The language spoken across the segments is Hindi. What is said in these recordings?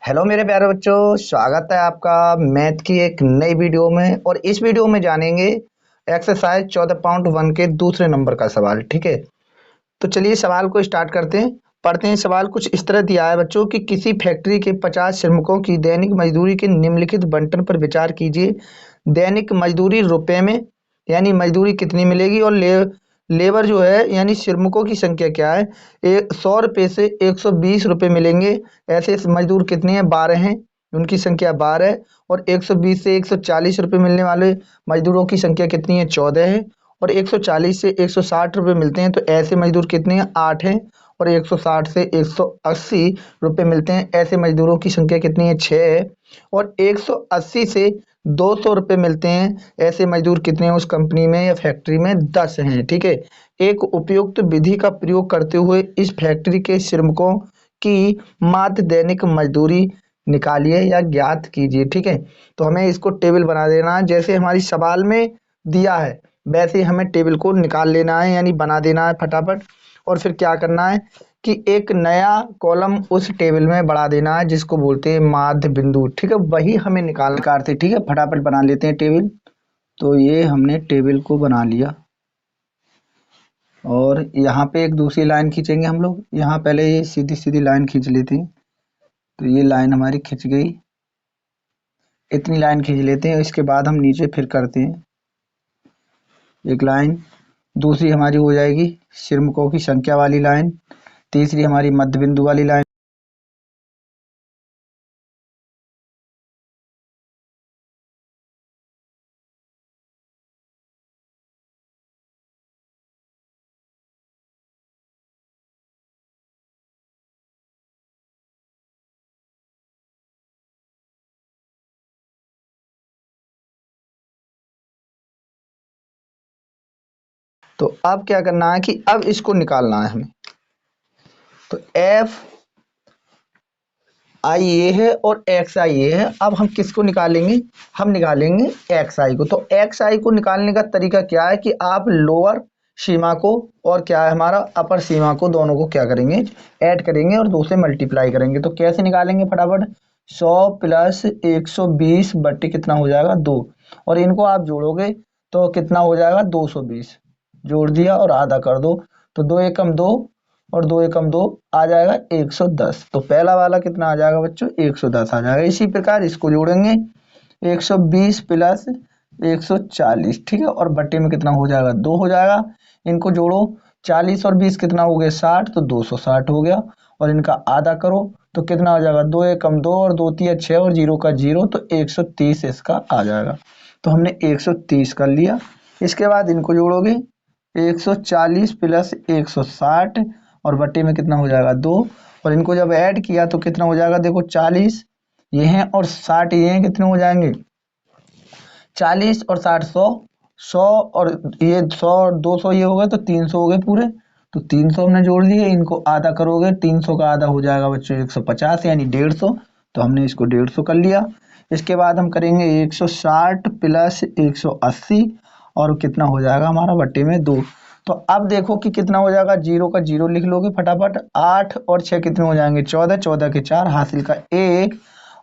हेलो मेरे प्यारे बच्चों, स्वागत है आपका मैथ की एक नई वीडियो में। और इस वीडियो में जानेंगे एक्सरसाइज 14.1 के दूसरे नंबर का सवाल। ठीक है, तो चलिए सवाल को स्टार्ट करते हैं। पढ़ते हैं। सवाल कुछ इस तरह दिया है बच्चों कि किसी फैक्ट्री के 50 श्रमिकों की दैनिक मजदूरी के निम्नलिखित बंटन पर विचार कीजिए। दैनिक मजदूरी रुपए में, यानी मजदूरी कितनी मिलेगी, और लेबर जो है यानी श्रमिकों की संख्या क्या है। 100 रुपये से 120 रुपये मिलेंगे। ऐसे मजदूर कितने हैं? 12 हैं, उनकी संख्या 12 है। और 120 से 140 रुपये मिलने वाले मजदूरों की संख्या कितनी है? 14 है। और 140 से 160 रुपये मिलते हैं, तो ऐसे मजदूर कितने हैं? 8 हैं। और 160 से 180 रुपये मिलते हैं, ऐसे मजदूरों की संख्या कितनी है? 6 है। और 180 से 200 रुपये मिलते हैं, ऐसे मजदूर कितने हैं उस कंपनी में या फैक्ट्री में? 10 हैं। ठीक है, एक उपयुक्त विधि का प्रयोग करते हुए इस फैक्ट्री के श्रमिकों की माध्य दैनिक मजदूरी निकालिए या ज्ञात कीजिए। ठीक है, तो हमें इसको टेबल बना देना है, जैसे हमारी सवाल में दिया है वैसे ही हमें टेबल को निकाल लेना है, यानी बना देना है फटाफट। और फिर क्या करना है कि एक नया कॉलम उस टेबल में बढ़ा देना है, जिसको बोलते हैं माध्य बिंदु। ठीक है, वही हमें निकालना है। ठीक है, फटाफट बना लेते हैं टेबल। तो ये हमने टेबल को बना लिया, और यहाँ पे एक दूसरी लाइन खींचेंगे हम लोग। यहाँ पहले ये सीधी सीधी लाइन खींच लेते हैं, तो ये लाइन हमारी खिंच गई। इतनी लाइन खींच लेते हैं, इसके बाद हम नीचे फिर करते हैं एक लाइन। दूसरी हमारी हो जाएगी श्रमिकों की संख्या वाली लाइन। तीसरी हमारी मध्य बिंदु वाली लाइन। तो अब क्या करना है कि अब इसको निकालना है हमें। तो एफ आई ये है और एक्स आई ये है। अब हम किसको निकालेंगे? हम निकालेंगे एक्स आई को। तो एक्स आई को निकालने का तरीका क्या है कि आप लोअर सीमा को और क्या है हमारा अपर सीमा को, दोनों को क्या करेंगे? ऐड करेंगे और 2 से मल्टीप्लाई करेंगे। तो कैसे निकालेंगे फटाफट? 100 प्लस 120 बट्टे कितना हो जाएगा? 2। और इनको आप जोड़ोगे तो कितना हो जाएगा? 220। जोड़ दिया और आधा कर दो, तो 2 एकम 2 और 2 एकम 2 आ जाएगा 110। तो पहला वाला कितना आ जाएगा बच्चों? 110 आ जाएगा। इसी प्रकार इसको जोड़ेंगे 120 प्लस 140। ठीक है, और बट्टे में कितना हो जाएगा? 2 हो जाएगा। इनको जोड़ो, 40 और 20 कितना हो गए? 60, तो 260 हो गया। और इनका आधा करो तो कितना हो जाएगा? 2 एकम 2 और 2 तिया 6 और 0 का 0, तो 130 इसका आ जाएगा। तो हमने 130 कर लिया। इसके बाद इनको जोड़ोगे 140 प्लस 160 और बट्टे में कितना हो जाएगा? 2। और इनको जब ऐड किया तो कितना हो जाएगा? देखो 40 ये हैं और 60 ये हैं, कितने हो जाएंगे? 40 और 60 100, 100 और ये 100 और 200 ये हो गए, तो 300 हो गए पूरे। तो 300 हमने जोड़ दिए। इनको आधा करोगे, 300 का आधा हो जाएगा बच्चों 150, यानी 150। तो हमने इसको 150 कर लिया। इसके बाद हम करेंगे 160 प्लस 180 और कितना हो जाएगा हमारा? बट्टे में 2। तो अब देखो कि कितना हो जाएगा? 0 का 0 लिख लोगे फटाफट। 8 और 6 कितने हो जाएंगे? 14, 14 के 4 हासिल का 1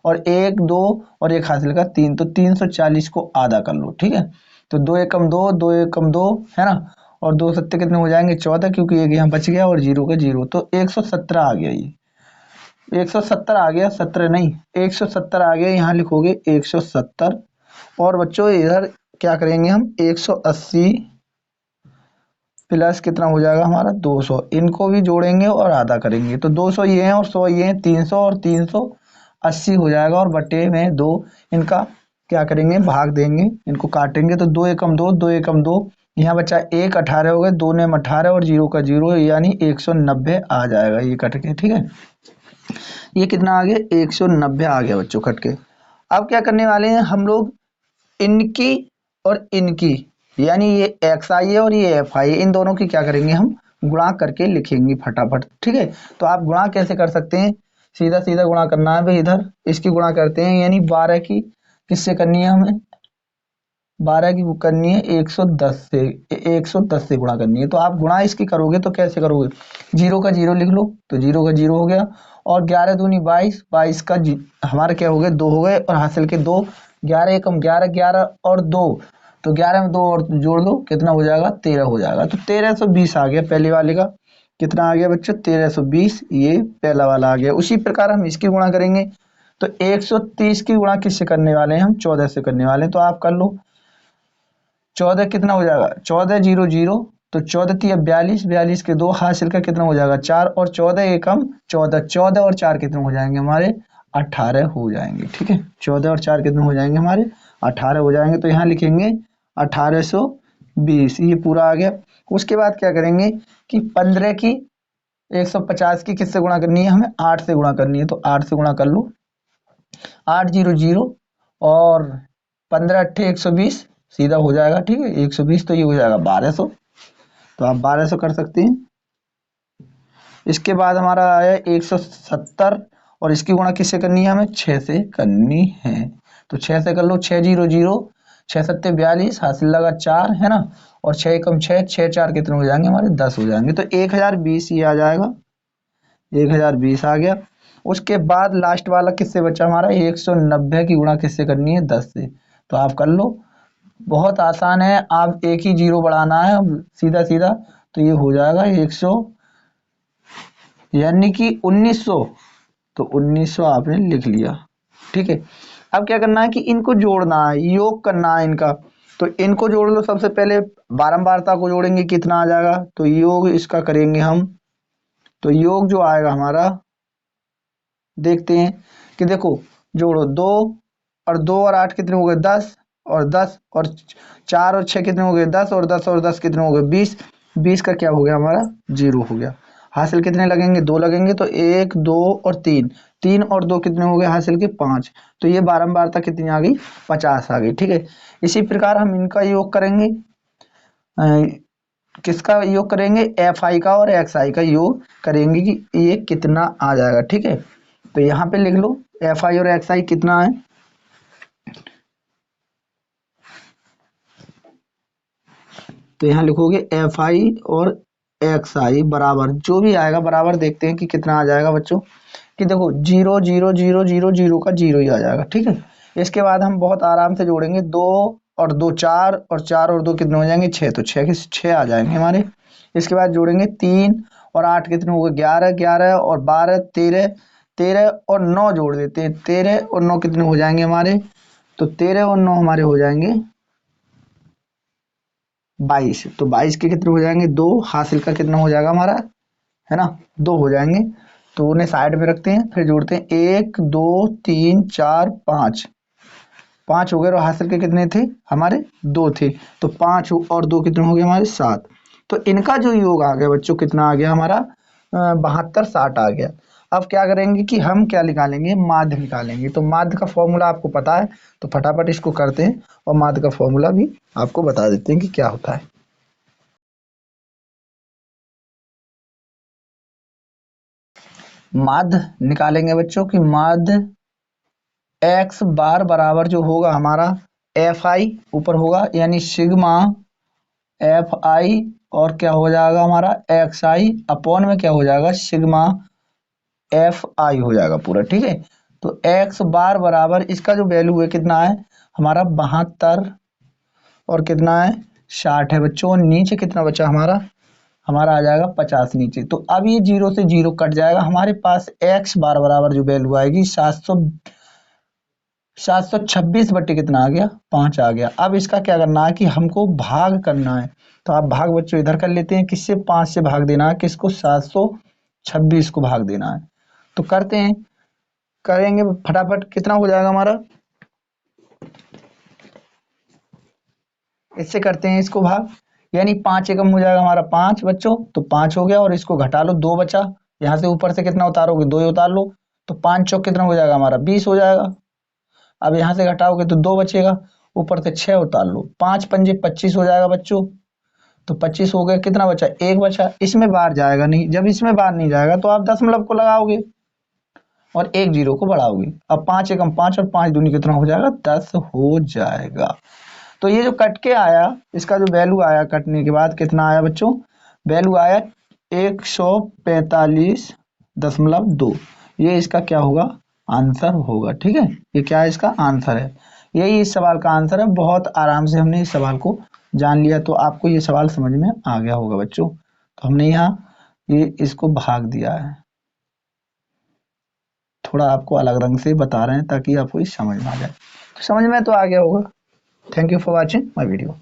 और 1 2 और 1 हासिल का 3, तो 340 को आधा कर लो। ठीक है, तो 2 एकम 2, 2 एकम 2 है ना, और 2 सत्ते कितने हो जाएंगे? 14, क्योंकि एक यहाँ बच गया और 0 का 0, तो 117 आ गया। ये 170 आ गया, 17 नहीं, 170 आ गया। यहाँ लिखोगे 170। और बच्चों इधर क्या करेंगे हम? 180 प्लस कितना हो जाएगा हमारा? 200। इनको भी जोड़ेंगे और आधा करेंगे, तो 200 ये हैं और 100 ये हैं, 300 और 380 हो जाएगा। और बटे में 2 इनका क्या करेंगे? भाग देंगे, इनको काटेंगे। तो 2 एकम 2, 2 एकम 2, यहाँ बचा 1, 18 हो गए, 2 ने 18 और 0 का 0, यानी 190 आ जाएगा ये कट के। ठीक है, ये कितना आ गया? 190 आ गया बच्चों कट के। अब क्या करने वाले हैं हम लोग? इनकी और इनकी, यानी ये एक्स आई है और ये एफ आई है, इन दोनों की क्या करेंगे? हम गुणा करके लिखेंगे फटाफट। ठीक है, तो आप गुणा कैसे कर सकते हैं? सीधा सीधा गुणा करना है भाई। इधर इसकी गुणा करते हैं, यानी 12 की किससे करनी है हमें? 12 की करनी है 110 से, 110 से गुणा करनी है। तो आप गुणा इसकी करोगे तो कैसे करोगे? 0 का 0 लिख लो, तो 0 का 0 हो गया। और 11 दूनी 22, 22 का हमारे क्या हो गए 2 हो गए और हासिल के 2, 11 एकम 11, 11 और 2, तो 11 में 2 और जोड़ दो कितना हो जाएगा 13 हो जाएगा। तो 1320 आ गया पहले वाले का। कितना आ गया बच्चों 1320, ये पहला वाला आ गया। उसी प्रकार हम इसकी गुणा करेंगे तो 130 की गुणा किससे करने वाले हैं हम 14 से करने वाले हैं। तो आप कर लो 14 कितना हो जाएगा 14 जीरो जीरो, तो 14 तिया 42, 42 के 2 हासिल का कितना हो जाएगा 4 और 14 एकम 14, 14 और 4 कितने हो जाएंगे हमारे 18 हो जाएंगे। ठीक है 14 और 4 कितने हो जाएंगे हमारे 18 हो जाएंगे। तो यहाँ लिखेंगे 1820, ये पूरा आ गया। उसके बाद क्या करेंगे कि 15 की 150 की किससे गुणा करनी है हमें 8 से गुणा करनी है। तो 8 से गुणा कर लो 8 जीरो जीरो और 15 अट्ठे 120 सीधा हो जाएगा। ठीक है 120 तो ये हो जाएगा 1200, तो आप 1200 कर सकते हैं। इसके बाद हमारा आया 170 और इसकी गुणा किससे करनी है हमें 6 से करनी है। तो 6 से कर लो 6 जीरो जीरो, 6 सत्ते 42 हासिल लगा 4 है ना, और 6 कम 6, 6 4 कितने हो जाएंगे हमारे 10 हो जाएंगे। तो 1020 ये आ जाएगा, 1020 आ गया। उसके बाद लास्ट वाला किससे बचा हमारा 190 की गुणा किससे करनी है 10 से। तो आप कर लो, बहुत आसान है, आप एक ही जीरो बढ़ाना है सीधा सीधा। तो ये हो जाएगा 100 यानी कि 1900, तो 1900 आपने लिख लिया। ठीक है अब क्या करना है कि इनको जोड़ना है, योग करना है इनका। तो इनको जोड़ लो, सबसे पहले बारंबारता को जोड़ेंगे कितना आ जाएगा, तो योग इसका करेंगे हम। तो योग जो आएगा हमारा देखते हैं कि देखो जोड़ो 2 और 2 और 8 कितने हो गए 10, और 10 और 4 और 6 कितने हो गए 10, और 10 और 10 कितने हो गए 20, 20 का क्या हो गया हमारा 0 हो गया। हासिल कितने लगेंगे 2 लगेंगे, तो 1 2 और 3, 3 और 2 कितने हो गए हासिल के 5। तो ये बारंबारता कितनी आ गई 50 आ गई। ठीक है इसी प्रकार हम इनका योग करेंगे, किसका योग करेंगे एफ आई का और एक्स आई का योग करेंगे कि ये कितना आ जाएगा। ठीक है तो यहाँ पे लिख लो एफ आई और एक्स आई कितना है, तो यहाँ लिखोगे एफ आई और एक्स आई बराबर जो भी आएगा बराबर, देखते हैं कि कितना आ जाएगा बच्चों। कि देखो 0 0 0 0 0 का 0 ही आ जाएगा। ठीक है इसके बाद हम बहुत आराम से जोड़ेंगे 2 और 2 4, और 4 और 2 कितने हो जाएंगे 6, तो 6 के 6 आ जाएंगे हमारे। इसके बाद जोड़ेंगे 3 और 8 कितने हो गए 11, 11 और 12 13, 13 और 9 जोड़ देते हैं, 13 और 9 कितने हो जाएंगे हमारे, तो 13 और 9 हमारे हो जाएंगे 22। तो 22 के कितने हो जाएंगे 2, हासिल का कितना हो जाएगा हमारा है ना 2 हो जाएंगे। तो उन्हें साइड में रखते हैं, फिर जोड़ते हैं 1 2 3 4 5, 5 हो गए और हासिल के कितने थे हमारे 2 थे, तो 5 और 2 कितने हो गए हमारे 7। तो इनका जो योग आ गया बच्चों कितना आ गया हमारा 72 60 आ गया। अब क्या करेंगे कि हम क्या निकालेंगे माध्य निकालेंगे। तो माध्य का फॉर्मूला आपको पता है, तो फटाफट इसको करते हैं और माध्य का फॉर्मूला भी आपको बता देते हैं कि क्या होता है। माध्य निकालेंगे बच्चों की माध्य एक्स बार बराबर जो होगा हमारा एफ आई ऊपर होगा यानी सिग्मा एफ आई, और क्या हो जाएगा हमारा एक्स आई अपॉन में क्या हो जाएगा सिग्मा एफ आई हो जाएगा पूरा। ठीक है तो एक्स बार बराबर इसका जो वैल्यू है कितना है हमारा 72 और कितना है 60 है बच्चों। नीचे कितना बचा हमारा, हमारा आ जाएगा 50 नीचे। तो अब ये 0 से 0 कट जाएगा, हमारे पास एक्स बार बराबर जो वैल्यू आएगी 726 बट्टे कितना आ गया 5 आ गया। अब इसका क्या करना है कि हमको भाग करना है। तो आप भाग बच्चों इधर कर लेते हैं, किससे 5 से भाग देना है किसको 726 को भाग देना है। तो करते हैं, करेंगे फटाफट, कितना हो जाएगा हमारा, इससे करते हैं इसको भाग, यानी 5 एकम हो जाएगा हमारा 5 बच्चों, तो 5 हो गया और इसको घटा लो 2 बचा, यहाँ से ऊपर से कितना उतारोगे 2 ही उतार लो, तो 5 चौक कितना हो जाएगा हमारा 20 हो जाएगा। अब यहाँ से घटाओगे तो 2 बचेगा, ऊपर से 6 उतार लो, 5 पंजे 25 हो जाएगा बच्चों। तो 25 हो गया, कितना बचा 1 बचा, इसमें बाहर जाएगा नहीं, जब इसमें बाहर नहीं जाएगा तो आप दशमलव को लगाओगे और एक जीरो को बढ़ाओगे। अब 5 एकम 5 और 5 दूनी कितना हो जाएगा 10 हो जाएगा। तो ये जो कट के आया इसका जो वैल्यू आया कटने के बाद कितना आया बच्चों, वैल्यू आया 145.2, ये इसका क्या होगा, आंसर होगा। ठीक है, ये क्या है, इसका आंसर है। यही इस सवाल का आंसर है। बहुत आराम से हमने इस सवाल को जान लिया, तो आपको ये सवाल समझ में आ गया होगा बच्चों। तो हमने यहाँ ये इसको भाग दिया है, थोड़ा आपको अलग रंग से बता रहे हैं ताकि आपको ये समझ में आ जाए। तो समझ में तो आ गया होगा। Thank you for watching my video.